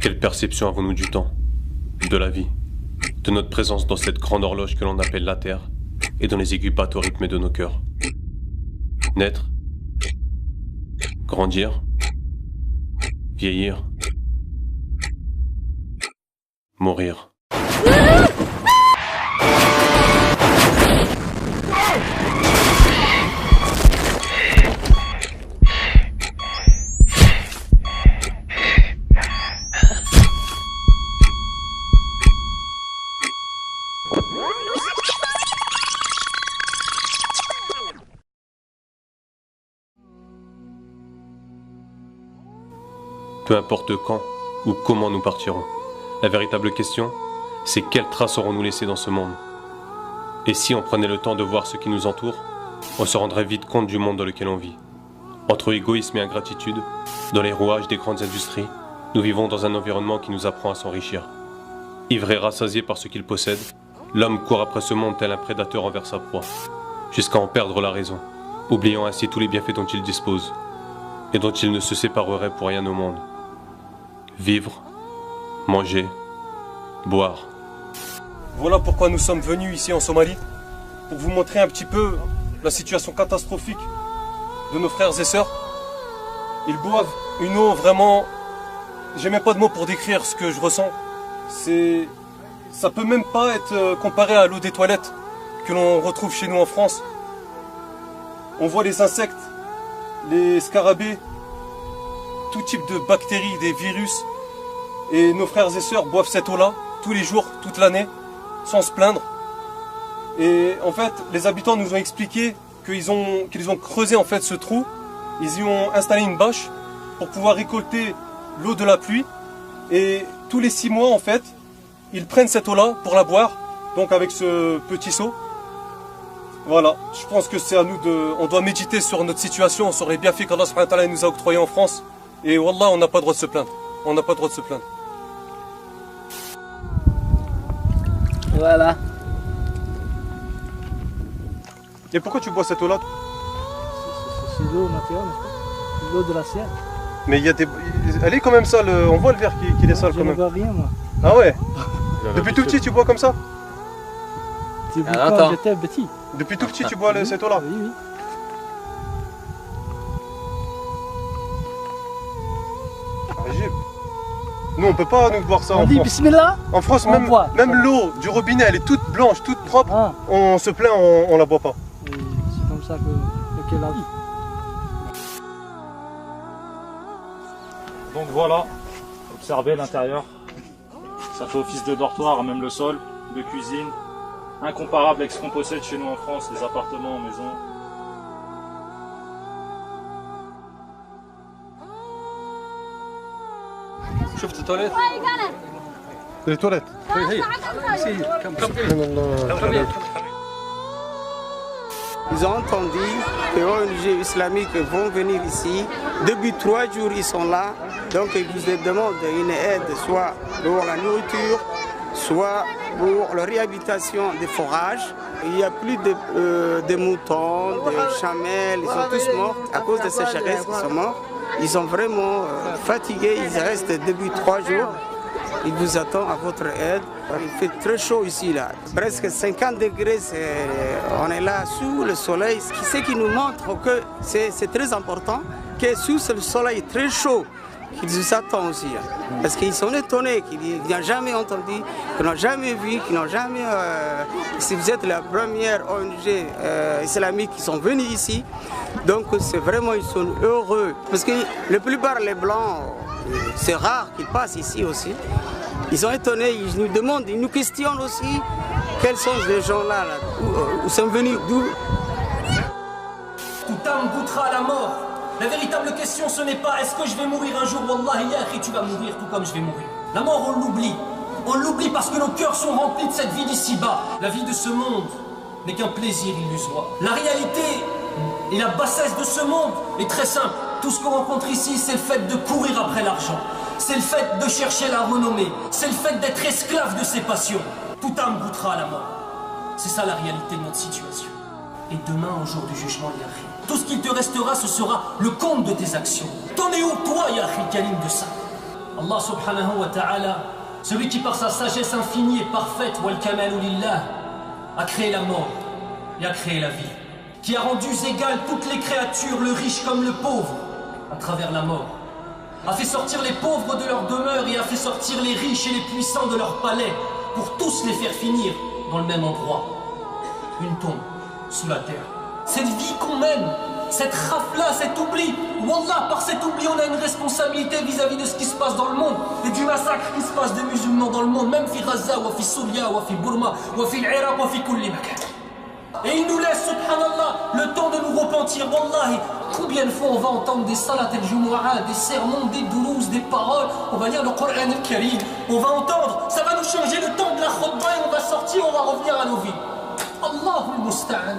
Quelle perception avons-nous du temps, de la vie, de notre présence dans cette grande horloge que l'on appelle la Terre et dont les aiguilles battent au rythme de nos cœurs? Naître, grandir, vieillir, mourir. Peu importe quand ou comment nous partirons, la véritable question, c'est quelle trace aurons-nous laissée dans ce monde? Et si on prenait le temps de voir ce qui nous entoure, on se rendrait vite compte du monde dans lequel on vit. Entre égoïsme et ingratitude, dans les rouages des grandes industries, nous vivons dans un environnement qui nous apprend à s'enrichir. Ivre et rassasié par ce qu'il possède, l'homme court après ce monde tel un prédateur envers sa proie, jusqu'à en perdre la raison, oubliant ainsi tous les bienfaits dont il dispose, et dont il ne se séparerait pour rien au monde. Vivre, manger, boire. Voilà pourquoi nous sommes venus ici en Somalie, pour vous montrer un petit peu la situation catastrophique de nos frères et sœurs. Ils boivent une eau vraiment... J'ai même pas de mots pour décrire ce que je ressens. Ça peut même pas être comparé à l'eau des toilettes que l'on retrouve chez nous en France. On voit les insectes, les scarabées, tout type de bactéries, des virus. Et nos frères et sœurs boivent cette eau-là tous les jours, toute l'année, sans se plaindre. Et en fait, les habitants nous ont expliqué qu'ils ont creusé en fait ce trou. Ils y ont installé une bâche pour pouvoir récolter l'eau de la pluie. Et tous les 6 mois, en fait, ils prennent cette eau-là pour la boire, donc avec ce petit seau. Voilà, je pense que c'est à nous on doit méditer sur notre situation, sur les bienfaits qu'Allah subhanahu wa ta'ala nous a octroyés en France. Et wallah, on n'a pas le droit de se plaindre. On n'a pas le droit de se plaindre. Voilà. Et pourquoi tu bois cette eau-là? C'est l'eau naturelle, n'est-ce pas? L'eau de la Sienne. Mais il y a des... Elle est quand même sale, on voit le verre qu'il est sale quand même. Je ne vois rien, moi. Ah ouais? Depuis tout petit, tu bois comme ça? Depuis quand j'étais petit. Depuis tout petit, tu bois cette eau-là? Oui, oui. Nous on peut pas nous boire ça on en dit France. Bismillah. En France même l'eau du robinet elle est toute blanche, toute propre. Ah. On se plaint, on la boit pas. C'est comme ça que la vie. Donc voilà, observez l'intérieur. Ça fait office de dortoir, même le sol, de cuisine. Incomparable avec ce qu'on possède chez nous en France, les appartements en maison. شفت التواليت؟ les toilettes. Ils ont entendu que les ONG islamiques vont venir ici. Depuis 3 jours, ils sont là. Donc, ils vous demandent une aide, soit pour la nourriture, soit pour la réhabilitation des forages. Il n'y a plus de moutons, de chamelles, ils sont tous morts à cause de ces sécheresses qui sont morts. Ils sont vraiment fatigués, ils restent depuis 3 jours. Ils vous attendent à votre aide. Il fait très chaud ici, là. Presque 50 degrés, on est là sous le soleil. Ce qui nous montre que c'est très important, que sous le soleil très chaud, qu'ils nous attendent aussi. Parce qu'ils sont étonnés, qu'ils n'ont jamais entendu, qu'ils n'ont jamais vu, qu'ils n'ont jamais... si vous êtes la première ONG islamique qui sont venus ici, donc c'est vraiment, ils sont heureux. Parce que la plupart des Blancs, c'est rare qu'ils passent ici aussi. Ils sont étonnés, ils nous demandent, ils nous questionnent aussi, quels sont ces gens-là, où sont venus, d'où? Tout âme goûtera à la mort. La véritable question, ce n'est pas est-ce que je vais mourir un jour, Wallah, ya akhi, tu vas mourir tout comme je vais mourir. La mort, on l'oublie. On l'oublie parce que nos cœurs sont remplis de cette vie d'ici-bas. La vie de ce monde n'est qu'un plaisir illusoire. La réalité et la bassesse de ce monde est très simple. Tout ce qu'on rencontre ici, c'est le fait de courir après l'argent. C'est le fait de chercher la renommée. C'est le fait d'être esclave de ses passions. Tout âme goûtera à la mort. C'est ça la réalité de notre situation. Et demain, au jour du jugement, ya akhi, tout ce qu'il te restera, ce sera le compte de tes actions. T'en es où, toi, ya akhi, Kalim, de ça? Allah subhanahu wa ta'ala, celui qui par sa sagesse infinie et parfaite, wal kamalu lillah, a créé la mort et a créé la vie, qui a rendu égales toutes les créatures, le riche comme le pauvre, à travers la mort, a fait sortir les pauvres de leur demeure et a fait sortir les riches et les puissants de leur palais, pour tous les faire finir dans le même endroit, une tombe sous la terre. Cette vie qu'on mène, cette rafle-là, cet oubli, wallah, par cet oubli on a une responsabilité vis-à-vis de ce qui se passe dans le monde et du massacre qui se passe des musulmans dans le monde, même fi Gaza, ou fi Souria, ou fi Burma, ou fi l'Iraq, ou fi kulli makan. Et il nous laisse, subhanallah, le temps de nous repentir, wallahi. Combien de fois on va entendre des salat al-jumu'ah, des sermons, des doulouz, des paroles, on va lire le Coran al-Karim, on va entendre, ça va nous changer le temps de la khutbah et on va sortir, on va revenir à nos vies. Allahul musta'an.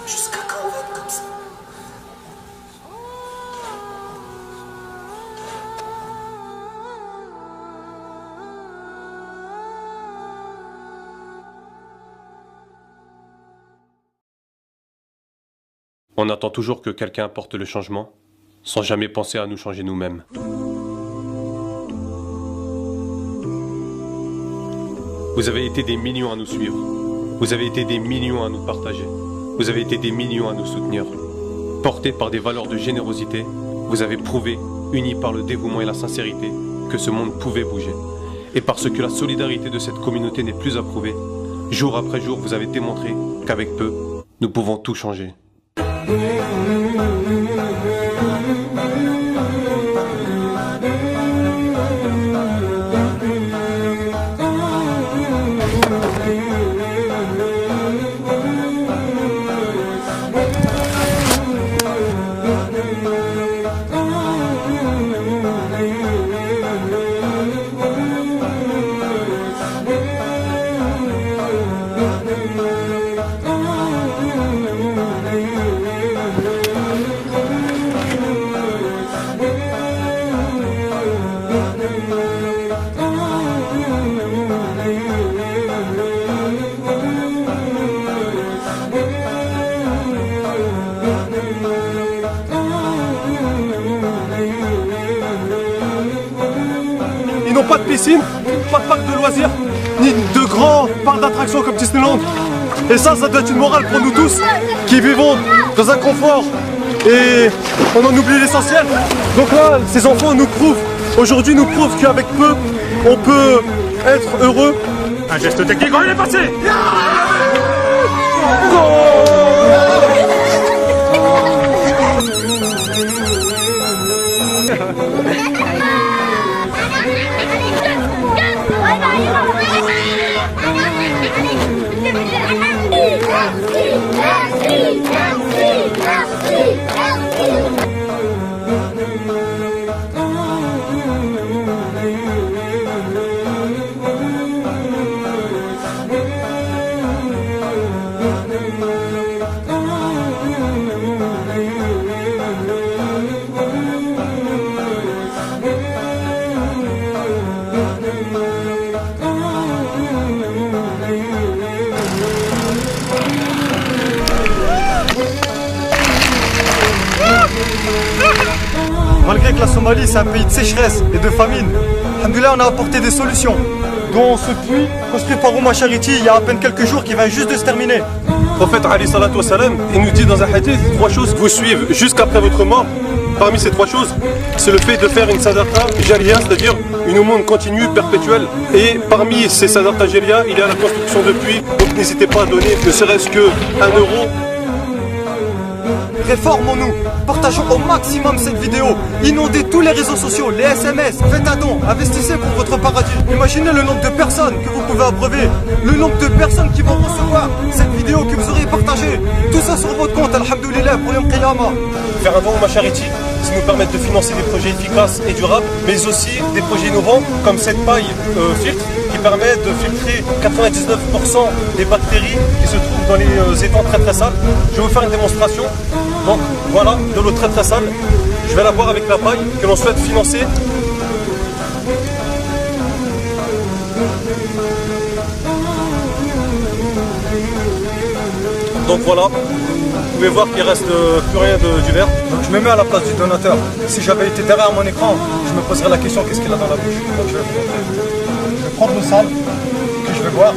Jusqu'à quand on va être comme ça? On attend toujours que quelqu'un apporte le changement, sans jamais penser à nous changer nous-mêmes. Vous avez été des millions à nous suivre. Vous avez été des millions à nous partager. Vous avez été des millions à nous soutenir. Portés par des valeurs de générosité, vous avez prouvé, unis par le dévouement et la sincérité, que ce monde pouvait bouger. Et parce que la solidarité de cette communauté n'est plus à prouver, jour après jour, vous avez démontré qu'avec peu, nous pouvons tout changer. Ils n'ont pas de piscine, pas de parc de loisirs, ni de grands parcs d'attractions comme Disneyland. Et ça doit être une morale pour nous tous qui vivons dans un confort et on en oublie l'essentiel. Donc là, ces enfants aujourd'hui nous prouvent qu'avec peu, on peut être heureux. Un geste technique, on est passé. Malgré que la Somalie c'est un pays de sécheresse et de famine, alhamdoulilah, on a apporté des solutions, dont ce puits construit par Ouma Charity il y a à peine quelques jours qui vient juste de se terminer. Le prophète Ali salatu wassalam, il nous dit dans un hadith 3 choses vous suivent jusqu'après votre mort. Parmi ces 3 choses, c'est le fait de faire une sadaqa jariya, c'est-à-dire une aumône continue, perpétuelle. Et parmi ces sadaqa jariya, il y a la construction de puits, donc n'hésitez pas à donner ne serait-ce que 1 euro. Réformons-nous, partageons au maximum cette vidéo, inondez tous les réseaux sociaux, les SMS, faites un don, investissez pour votre paradis. Imaginez le nombre de personnes que vous pouvez abreuver, le nombre de personnes qui vont recevoir cette vidéo que vous aurez partagée. Tout ça sur votre compte, alhamdoulilah, pour Yom Qiyamah. Faire un don à Charity, ça nous permet de financer des projets efficaces et durables, mais aussi des projets innovants comme cette paille filtre qui permet de filtrer 99% des bactéries qui se trouvent dans les étangs très très sales. Je vais vous faire une démonstration. Donc voilà, de l'eau très très sale. Je vais la boire avec la paille que l'on souhaite financer. Donc voilà, vous pouvez voir qu'il reste plus rien du verre. Donc je me mets à la place du donateur. Si j'avais été derrière mon écran, je me poserais la question qu'est-ce qu'il a dans la bouche. Donc je vais prendre le sable, puis je vais boire.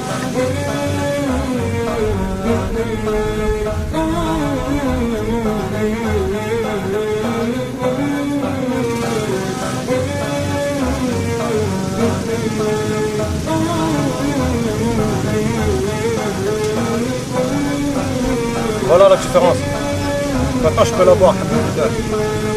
Voilà la différence. Maintenant je peux la boire. Alhamdoulilah.